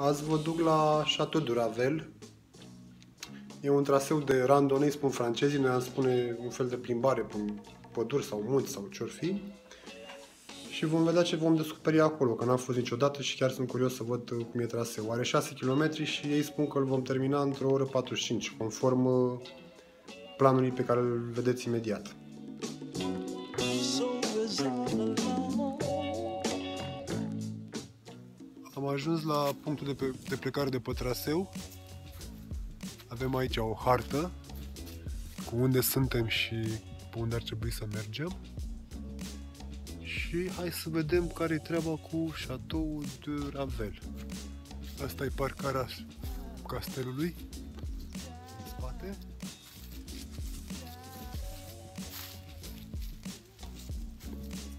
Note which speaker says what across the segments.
Speaker 1: Azi vă duc la Château de Ravel. E un traseu de randonee, spun francezii, noi am spune un fel de plimbare prin păduri sau munți sau ce-or fi. Și vom vedea ce vom descoperi acolo, că n-am fost niciodată și chiar sunt curios să văd cum e traseul. Are 6 km și ei spun că îl vom termina într-o oră 45, conform planului pe care îl vedeți imediat. Am ajuns la punctul de plecare de pe traseu. Avem aici o hartă cu unde suntem și pe unde ar trebui să mergem. Și hai să vedem care e treaba cu Château de Ravel. Asta e parcarea castelului în spate.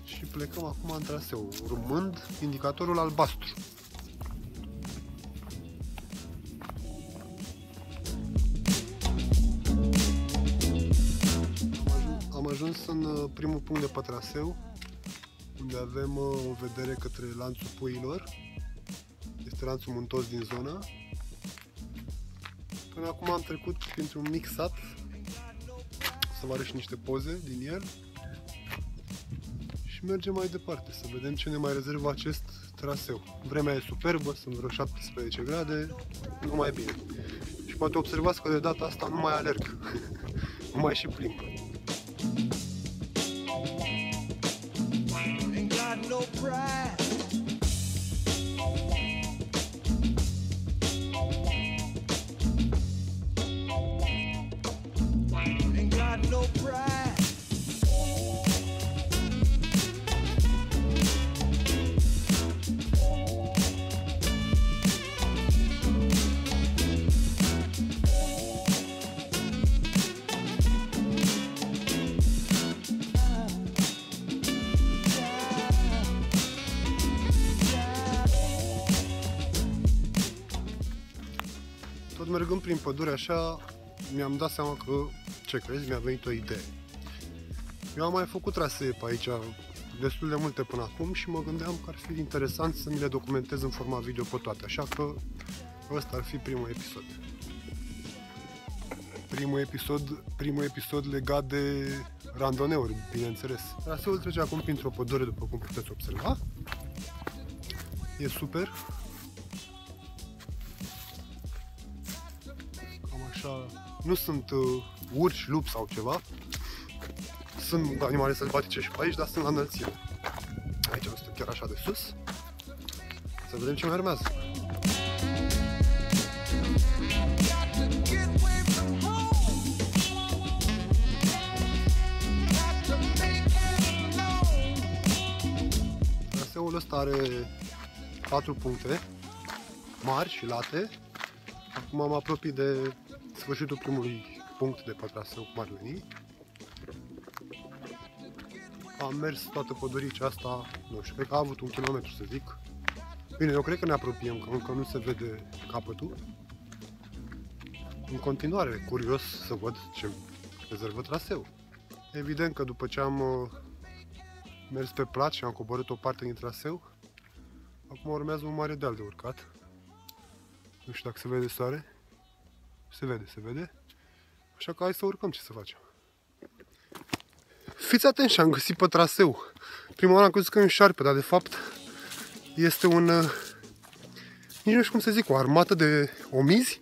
Speaker 1: Și plecăm acum în traseu, urmând indicatorul albastru. Am ajuns în primul punct de pe traseu, unde avem o vedere către lanțul puiilor. Este lanțul muntos din zonă. Până acum am trecut printr-un mic sat, să vă arăt și niște poze din el. Și mergem mai departe, să vedem ce ne mai rezervă acest traseu. Vremea e superbă, sunt vreo 17 grade, numai bine. Și poate observați că de data asta nu mai alerg, nu mai și plimb. Tot mergând prin pădure așa, mi-am dat seama că, ce crezi, mi-a venit o idee. Eu am mai făcut trasee pe aici destul de multe până acum și mă gândeam că ar fi interesant să mi le documentez în format video pe toate, așa că ăsta ar fi primul episod. Primul episod legat de randoneuri, bineînțeles. Traseul trece acum printr-o pădure, după cum puteți observa. E super. Așa, nu sunt urși, lupi sau ceva. Sunt animale sălbatice și pe aici, dar sunt la înălțime. Aici nu suntem chiar așa de sus. Să vedem ce mai urmează. Traseul ăsta are 4 puncte mari și late. Acum am apropiat de sfârșitul primului punct de pe traseu, cum ar veni. Am mers toată păduricea asta, nu știu, cred că a avut 1 kilometru, să zic. Bine, eu cred că ne apropiem, că încă nu se vede capătul. În continuare, curios să văd ce rezervă traseu. Evident că după ce am mers pe plat și am coborât o parte din traseu, acum urmează un mare deal de urcat. Nu știu dacă se vede soare. Se vede. Așa că hai să urcăm, ce să facem. Fiți atenți, am găsit pe traseu. Prima oară am crezut că e un șarpe, dar de fapt este un... nici nu știu cum să zic, o armată de omizi.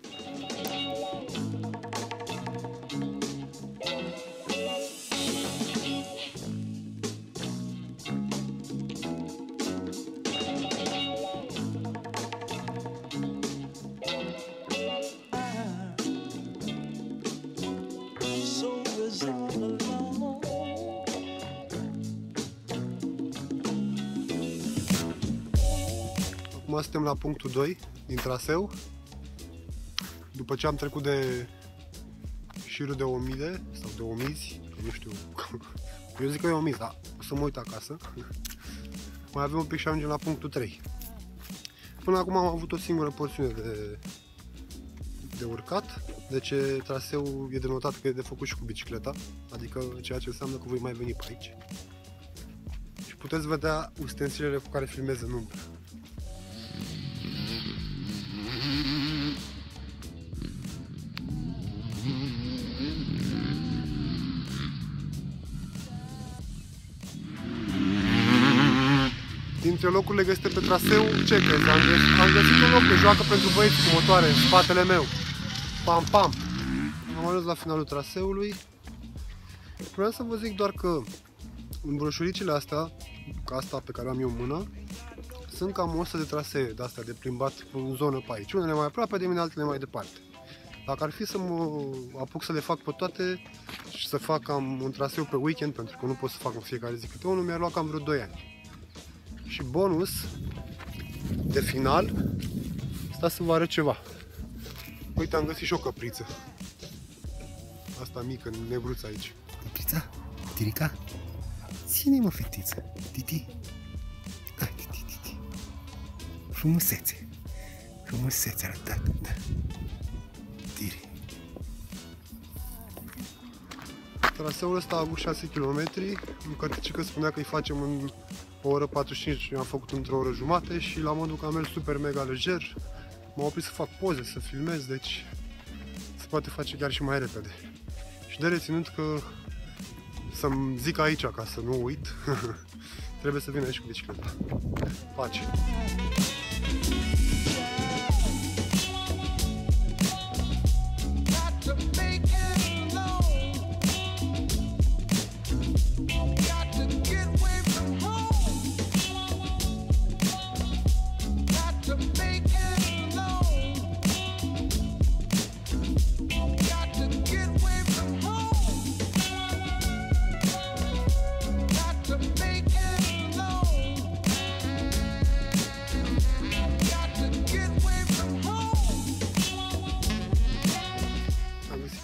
Speaker 1: Acum suntem la punctul 2 din traseu. După ce am trecut de șirul de omide sau de omizi, nu știu, eu zic că e omiz, dar o să mă uit acasă. Mai avem un pic și ajungem la punctul 3. Până acum am avut o singură porțiune de urcat, deci traseul e denotat că e de făcut și cu bicicleta, adică ceea ce înseamnă că voi mai veni pe aici. Și puteți vedea ustensilele cu care filmez în umbră. dintre locurile găsite pe traseu, ce crezi? Am găsit un loc de joacă pentru băieți cu motoare în spatele meu. Pam, pam! Am ajuns la finalul traseului. Vreau să vă zic doar că în broșuricile astea, ca asta pe care am eu în mână, sunt cam 100 de trasee de astea de plimbat în zonă pe aici. Unele mai aproape de mine, altele mai departe. Dacă ar fi să mă apuc să le fac pe toate și să fac cam un traseu pe weekend, pentru că nu pot să fac în fiecare zi câte unul, mi-ar lua cam vreo 2 ani. Și bonus de final, stați să vă arăt ceva. Uite, am găsit și o căpriță. Asta mică, negruță aici.
Speaker 2: Căprița? Tirica? Ține-mă, fetiță. Titi. Hai, titi, titi. Frumusețe. Frumusețe arătată, da. Tiri.
Speaker 1: Traseul ăsta a avut 6 km. În cărticică spunea că îi facem în o oră 45, am făcut într-o oră jumate și la modul că am mers super mega lejer. M-am oprit să fac poze, să filmez, deci se poate face chiar și mai repede. Și de reținut că să-mi zic aici, ca să nu uit, trebuie să vin aici cu bicicleta. Pace!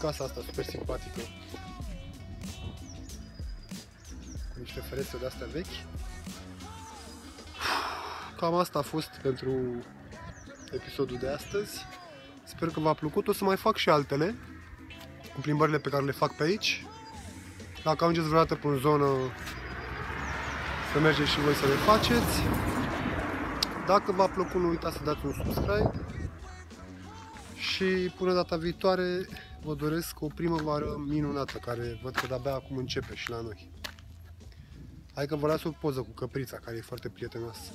Speaker 1: Casa asta super simpatică, cu niște ferestră de astea vechi. Cam asta a fost pentru episodul de astăzi. Sper că v-a plăcut. O să mai fac și altele cu plimbările pe care le fac pe aici. Dacă ajungeți vreodată pe în zonă, să mergeți și voi să le faceți. Dacă v-a plăcut, nu uitați să dați un subscribe. Și până data viitoare vă doresc o primăvară minunată, care văd că de-abia acum începe și la noi. Hai că vă las o poză cu căprița, care e foarte prietenoasă.